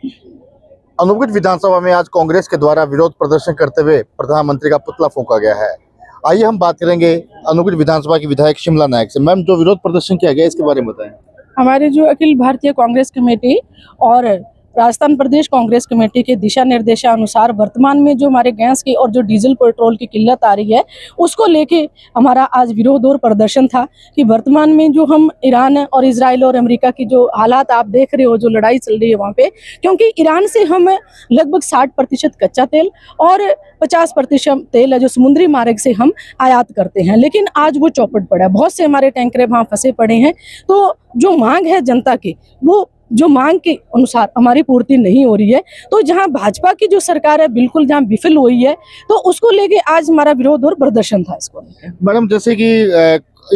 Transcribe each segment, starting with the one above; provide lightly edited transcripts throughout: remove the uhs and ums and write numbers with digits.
अनूपगढ़ विधानसभा में आज कांग्रेस के द्वारा विरोध प्रदर्शन करते हुए प्रधानमंत्री का पुतला फूंका गया है। आइए हम बात करेंगे अनूपगढ़ विधानसभा की विधायक शिमला नायक से। मैम, जो विरोध प्रदर्शन किया गया इसके बारे में बताएं। हमारे जो अखिल भारतीय कांग्रेस कमेटी और राजस्थान प्रदेश कांग्रेस कमेटी के दिशा निर्देशानुसार वर्तमान में जो हमारे गैस की और जो डीजल पेट्रोल की किल्लत आ रही है, उसको लेके हमारा आज विरोध और प्रदर्शन था कि वर्तमान में जो हम ईरान और इजराइल और अमेरिका की जो हालात आप देख रहे हो, जो लड़ाई चल रही है वहाँ पे, क्योंकि ईरान से हम लगभग 60% कच्चा तेल और 50% तेल है जो समुद्री मार्ग से हम आयात करते हैं, लेकिन आज वो चौपट पड़ा है। बहुत से हमारे टैंकरे वहाँ फंसे पड़े हैं। तो जो मांग है जनता की, वो जो मांग के अनुसार हमारी पूर्ति नहीं हो रही है। तो जहां भाजपा की जो सरकार है बिल्कुल जहां विफल हुई है, तो उसको लेके आज हमारा विरोध और प्रदर्शन था इसको लेके। मैडम, जैसे कि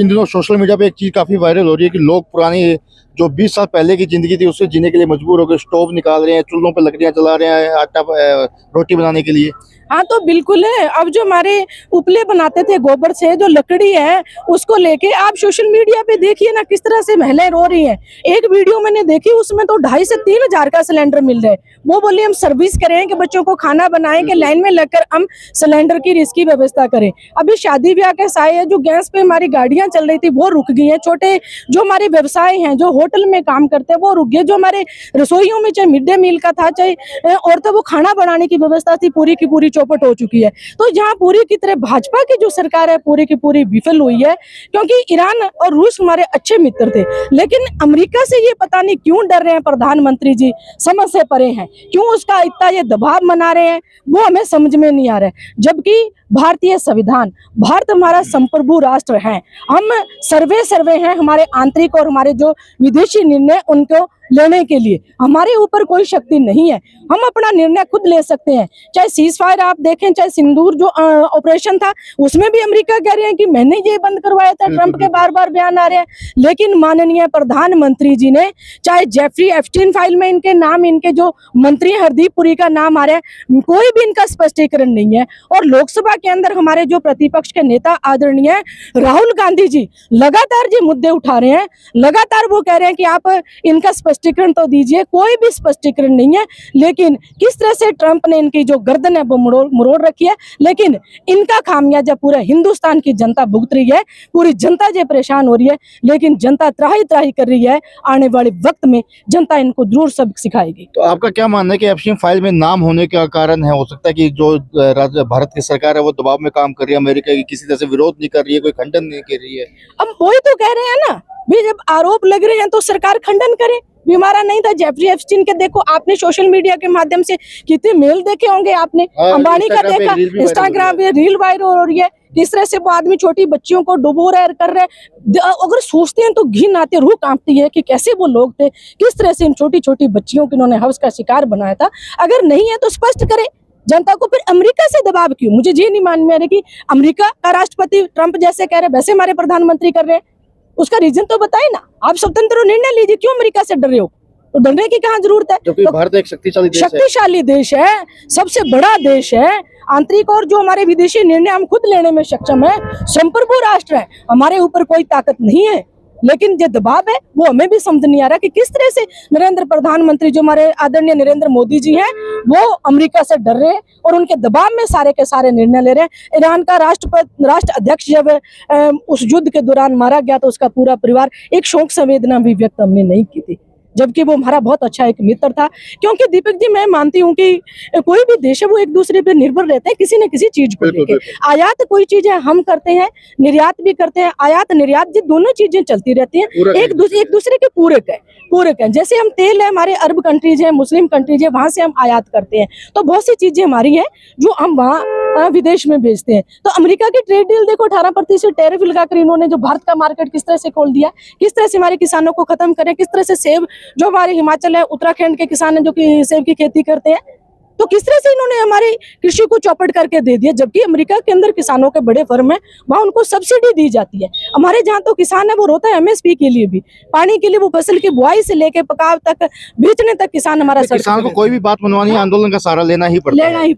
इन दिनों सोशल मीडिया पे एक चीज काफी वायरल हो रही है कि लोग पुरानी जो 20 साल पहले की जिंदगी थी उससे जीने के लिए मजबूर हो गए, स्टोव निकाल रहे हैं, चूल्हों पे लकड़ियां जला रहे हैं आटा रोटी बनाने के लिए। हाँ, तो बिल्कुल है। अब जो हमारे उपले बनाते थे गोबर से, जो लकड़ी है उसको लेके आप सोशल मीडिया पे देखिए ना किस तरह से महिलाएं रो रही हैं। एक वीडियो मैंने देखी, उसमें तो 2,500 से 3,000 का सिलेंडर मिल रहा है। वो बोले हम सर्विस करें कि बच्चों को खाना बनाएं कि लाइन में लगकर हम सिलेंडर की इसकी व्यवस्था करें। अभी शादी ब्याह के साए है, जो गैस पे हमारी गाड़ियां चल रही थी वो रुक गई है। छोटे जो हमारे व्यवसाय हैं, जो होटल में काम करते हैं वो रुक गए। जो हमारे रसोइयों में चाहे मिड डे मील का था, चाहे और तो वो खाना बनाने की व्यवस्था थी, पूरी की पूरी चौपट हो चुकी है। तो जहां पूरी की तरह भाजपा की जो सरकार है पूरी की पूरी विफल हुई है, क्योंकि ईरान और रूस हमारे अच्छे मित्र थे, लेकिन अमेरिका से ये पता नहीं क्यों डर रहे हैं प्रधानमंत्री जी, समझ से परे हैं। क्यों उसका इतना ये दबाव बना रहे हैं वो हमें समझ में नहीं आ रहा है। जबकि भारतीय संविधान, भारत हमारा संप्रभु राष्ट्र है, हम सर्वे हैं हमारे आंतरिक और हमारे जो विदेशी निर्णय उनको लेने के लिए हमारे ऊपर कोई शक्ति नहीं है। हम अपना निर्णय खुद ले सकते हैं। चाहे सीज फायर आप देखें, चाहे सिंदूर जो ऑपरेशन था उसमें भी अमेरिका कह रहे हैं कि मैंने ये बंद करवाया था। ट्रंप के बार बार बयान आ रहे हैं, लेकिन माननीय प्रधानमंत्री जी ने, चाहे जेफरी एप्स्टीन फाइल में इनके नाम, इनके जो मंत्री हरदीप पुरी का नाम आ रहा है, कोई भी इनका स्पष्टीकरण नहीं है। और लोकसभा के अंदर हमारे जो प्रतिपक्ष के नेता आदरणीय राहुल गांधी जी लगातार ये मुद्दे उठा रहे हैं, लगातार वो कह रहे हैं कि आप इनका स्पष्टीकरण तो दीजिए। कोई भी स्पष्टीकरण नहीं है। लेकिन किस तरह से ट्रंप ने इनकी जो गर्दन है वो मरोड़ रखी है, लेकिन इनका खामियाजा पूरा हिंदुस्तान की जनता भुगत रही है। पूरी जनता जो परेशान हो रही है, लेकिन जनता त्राही त्राही कर रही है। आने वाले वक्त में जनता इनको जरूर सबक सिखाएगी। तो आपका क्या मानना है कि एप्स्टीन फाइल में नाम होने का कारण है, हो सकता है कि जो भारत की सरकार है वो दबाव में काम कर रही है, अमेरिका की किसी तरह से विरोध नहीं कर रही है, कोई खंडन नहीं कर रही है। अब वही तो कह रहे हैं ना, भी जब आरोप लग रहे हैं तो सरकार खंडन करे। हमारा नहीं था जेफरी एप्स्टीन के, देखो आपने सोशल मीडिया के माध्यम से कितने मेल देखे होंगे आपने, अंबानी का देखा, इंस्टाग्राम पे रील वायरल हो रही है। किस तरह से वो आदमी छोटी बच्चियों को डुबो रहे कर रहे। अगर सोचते हैं तो घिन आती, रूह कांपती है कि कैसे वो लोग थे, किस तरह से इन छोटी छोटी बच्चियों को इन्होंने हवस का शिकार बनाया था। अगर नहीं है तो स्पष्ट करे जनता को। फिर अमेरिका से दबाव क्यों? मुझे ये नहीं मान में आ रहा कि अमेरिका का राष्ट्रपति ट्रंप जैसे कह रहे वैसे हमारे प्रधानमंत्री कर रहे हैं, उसका रीजन तो बताए ना। आप स्वतंत्र निर्णय लीजिए, क्यों अमेरिका से डर रहे हो? तो डरने की कहाँ जरूरत है? तो भारत एक शक्तिशाली देश है, सबसे बड़ा देश है। आंतरिक और जो हमारे विदेशी निर्णय हम खुद लेने में सक्षम है, संप्रभु राष्ट्र है, हमारे ऊपर कोई ताकत नहीं है। लेकिन जो दबाव है वो हमें भी समझ नहीं आ रहा कि किस तरह से नरेंद्र प्रधानमंत्री जो हमारे आदरणीय नरेंद्र मोदी जी हैं, वो अमेरिका से डर रहे हैं और उनके दबाव में सारे के सारे निर्णय ले रहे हैं। ईरान का राष्ट्र अध्यक्ष जब उस युद्ध के दौरान मारा गया तो उसका पूरा परिवार, एक शोक संवेदना भी व्यक्त हमने नहीं की थी, जबकि वो हमारा बहुत अच्छा एक मित्र था। क्योंकि दीपक जी, मैं मानती हूँ कि कोई भी देश है वो एक दूसरे पे निर्भर रहते हैं किसी न किसी चीज को लेकर। आयात कोई चीज है हम करते हैं, निर्यात भी करते हैं। आयात निर्यात जी दोनों चीजें चलती रहती हैं, एक दूसरे के पूरक है। जैसे हम तेल है, हमारे अरब कंट्रीज है, मुस्लिम कंट्रीज है, वहां से हम आयात करते हैं। तो बहुत सी चीजें हमारी हैं जो हम वहाँ विदेश में बेचते हैं। तो अमेरिका की ट्रेड डील देखो, 18% टैरिफ लगाकर इन्होंने जो भारत का मार्केट किस तरह से खोल दिया, किस तरह से हमारे किसानों को खत्म करें, किस तरह से सेब जो हमारे हिमाचल है, उत्तराखंड के किसान हैं जो कि सेब की खेती करते हैं, तो किस तरह से इन्होंने हमारी कृषि को चौपट करके दे दिया। जबकि अमेरिका के अंदर किसानों के बड़े फर्म है, वहाँ उनको सब्सिडी दी जाती है। हमारे जहाँ तो किसान है वो रोता है एमएसपी के लिए भी, पानी के लिए। वो फसल की बुआई से लेके पकाव तक, बेचने तक किसान हमारा, किसान को कोई भी बात मनवानी है, आंदोलन का सहारा लेना ही पड़ता है।